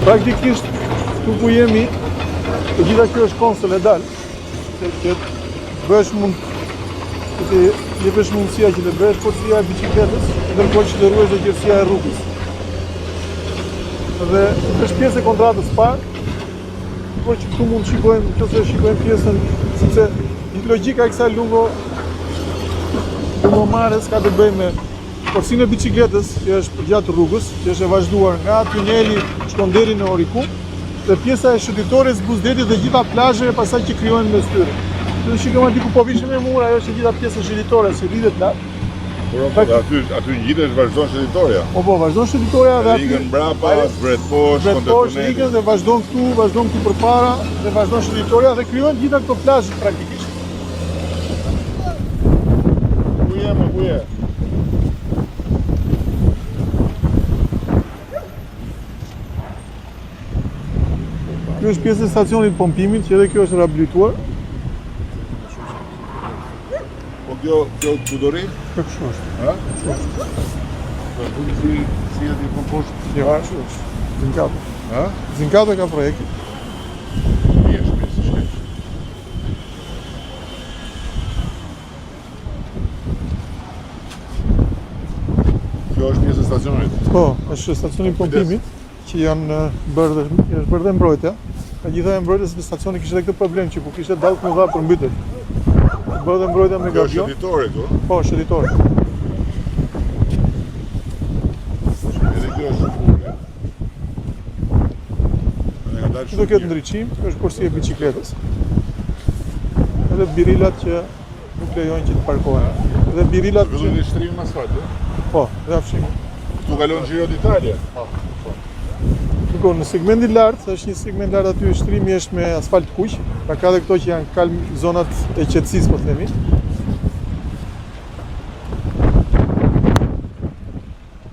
Praktikisht, këtu ku jemi, të gjitha kjo është konsol e dalë, që bësh mund të jepesh mundësia që të bësh forcia e bicikletës, ndërkohë që të ruhesh dhe gjerësia e rrugës. Dhe është pjesë e kontratës parë, por që këtu mund të shikojmë, nëse shikojmë pjesën, sepse logjika e kësaj lungomarrës ka të bëjë me forcinë e bicikletës që është përgjatë rrugës, që është e vazhduar nga tuneli shkon deri në Oriku, dhe pjesa e shëndetores Buzdetit dhe gjitha plazhet e pasaj që krijohen mes tyre. Dhe shikojmë aty ku po vishëm me mur, ajo është gjitha pjesa shëndetore që rritet lart. Por aty ngjitet vazhdon shëndetoria. Po, vazhdon shëndetoria dhe ikën mbrapa, zbret poshtë, ikën dhe vazhdon këtu përpara dhe vazhdon shëndetoria dhe krijohen gjitha këto plazhe praktikisht. Ku je? Kjo është pjesë e stacionit pompimit, që edhe kjo është rehabilituar. Po kjo ku do rri? Kjo kështu është. Ha? Kështu është. Po si e di kompost? Jo, ashtu është. Zinkato. Ha? Zinkato ka projekti. Kjo është pjesë e stacionit? Po, është stacioni pompimit, që janë bërë dhe mbrojtja. Ka gjitha e mbrojtja se stacioni kishte këtë problem që ku kishte dallë të mëdha për mbytet. Bërë dhe mbrojtja me gabion. Kjo është shëndetore këtu? Po, shëndetore. Edhe kjo është shëndetore. Këtu kjo të ndryqim, kjo është kursi e bicikletës. Edhe birilat që nuk lejojnë që të parkohen. Edhe birilat që... Këtu shtrim në asfalt, Po, dhe afshim. Këtu kalon Giro d'Italia? Po. Në segmentin lartë, është një segment lartë aty shtrimi është me asfalt kuq, pra ka dhe këto që janë kalm zonat e qetësisë, po themi.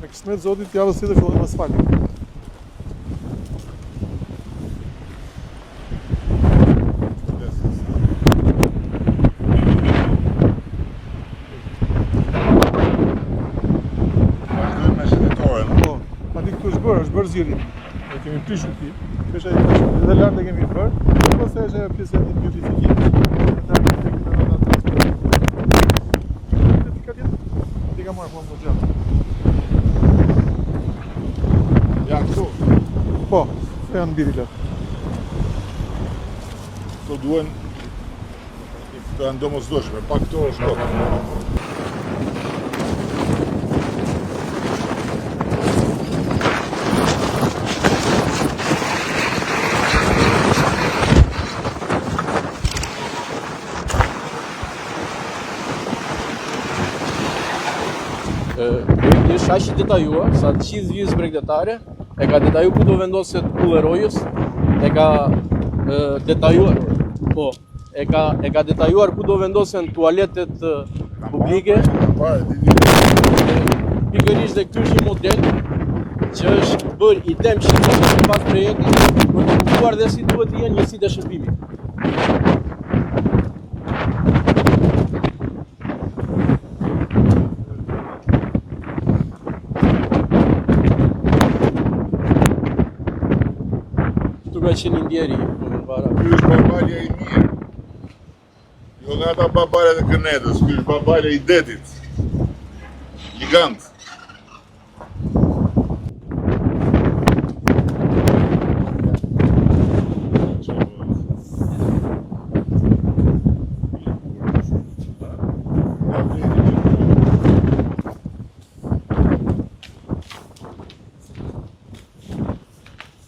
Me kismet zotit javës tjetër fillojmë asfaltin. është bërë zgjerim. Ne kemi prishur këtu. Kjo është edhe lart e kemi bërë. Pastaj është ajo pjesa e beautifikimit. Diga marr po më gjatë. Ja këtu. Po, janë birilat. Këto duhen të janë domosdoshme, pa këto është kot. Është aq i detajuar sa të gjithë vizë bregdetare, e ka detajuar ku do vendoset kullerojës, e ka detajuar, po, e ka detajuar ku do vendosen tualetet publike. Pikërisht dhe këtu është një model që është bërë idem që pas projektit për të kuptuar dhe si duhet të jenë njësitë e shërbimit. Ka qenë ndjeri në para. Ky është babalja i mirë. Jo nga ata babalja të Kënetës, ky është babalja i detit. Gigant.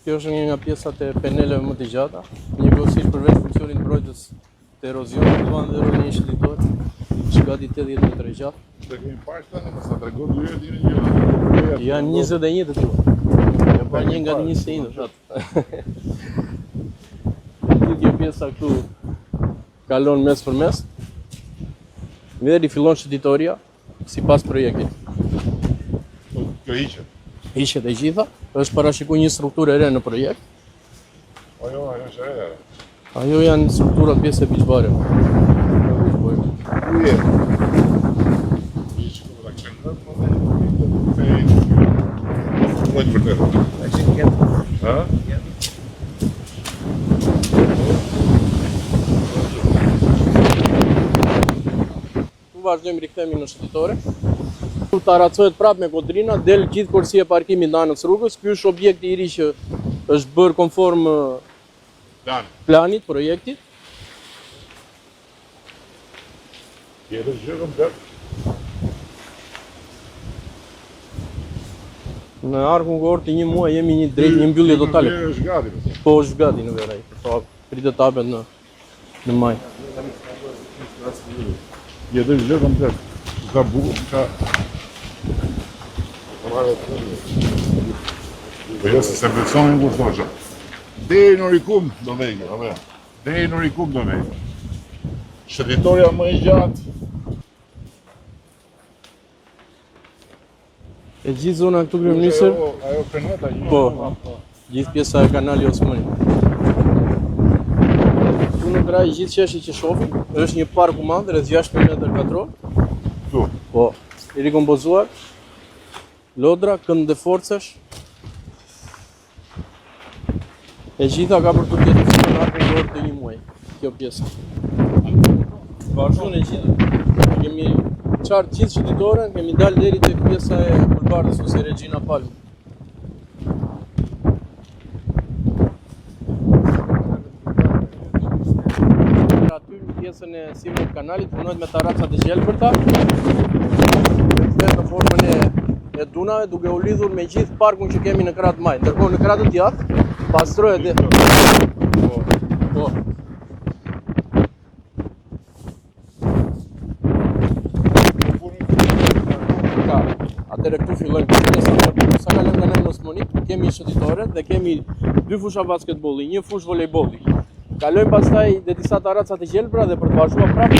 Kjo është një nga pjesat e peneleve më të gjata, njëkohësisht përveç funksionit mbrojtjes të erosionit, duan dhe rrugë një shëndetor, që gati 80 metra gjatë. Dhe kemi parë tani, mos ta tregon dyert dini gjë. Janë 21 të tu. Ja pa një nga 21 thatë. Kjo pjesa këtu kalon mes për mes. Deri fillon shëndetoria sipas projektit. Kjo hiqet. Hiqet e gjitha, është parashikuar një strukturë e re në projekt. Ajo është e re. Ajo janë strukturat pjesë e biçbare. Ku je? Muito verdade. Ha? vazhdojmë rikthehemi në shëtitore. Taracohet prapë me kodrina, del gjithë korsia e parkimit në anës rrugës. Ky është objekti i ri që është bërë konform planit, projektit. Tjetër gjë komplet. Në arkun kohor të 1 muaj jemi drejt një mbyllje totale. Është gati. Po është gati në veraj. Po pritet të hapet në maj. Tjetër gjë komplet. Ka bukur, ka po jo se besonin kur thosha. Deri në Rikum do vejë, apo jo? Deri në Rikum do vejë. Shëtitoria më e gjatë. E gjithë zona këtu kryeministër, Ajo Feneta, po, gjithë pjesa e kanali Osmani. Këtu në kraj gjithë qeshi që shohim, është një park u madh, rreth 16 metër katror. këtu. Po, i rikompozuar, lodra, kënd dhe forcash. E gjitha ka për të tjetur si në arkën kohor të 1 muaj, kjo pjesë. Vazhdon e gjitha. Kemi qartë gjithë shëtitoren, kemi dalë deri tek pjesa e bulevardit ose Regina Palme. Aty në pjesën e simit kanalit punohet me taracat e gjelbërta, në formën e dunave, duke u lidhur me gjithë parkun që kemi në kratë maj. Ndërkohë në kratë të djathtë pastrohet e... Po. Atëre këtu fillojmë sa kalojmë kanalin Osmani, kemi shëtitore dhe kemi 2 fusha basketbolli, 1 fushë volejbolli. Kalojmë pastaj dhe disa taraca të gjelbra dhe për të vazhduar prapë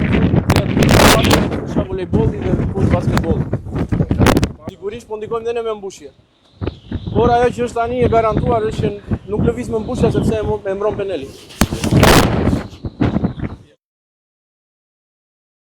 fusha volejbolli dhe fushë basketbolli. Sigurisht po ndikojmë dhe ne me mbushje. Por ajo që është tani e garantuar është që nuk lëviz me mbushja sepse e mbron peneli.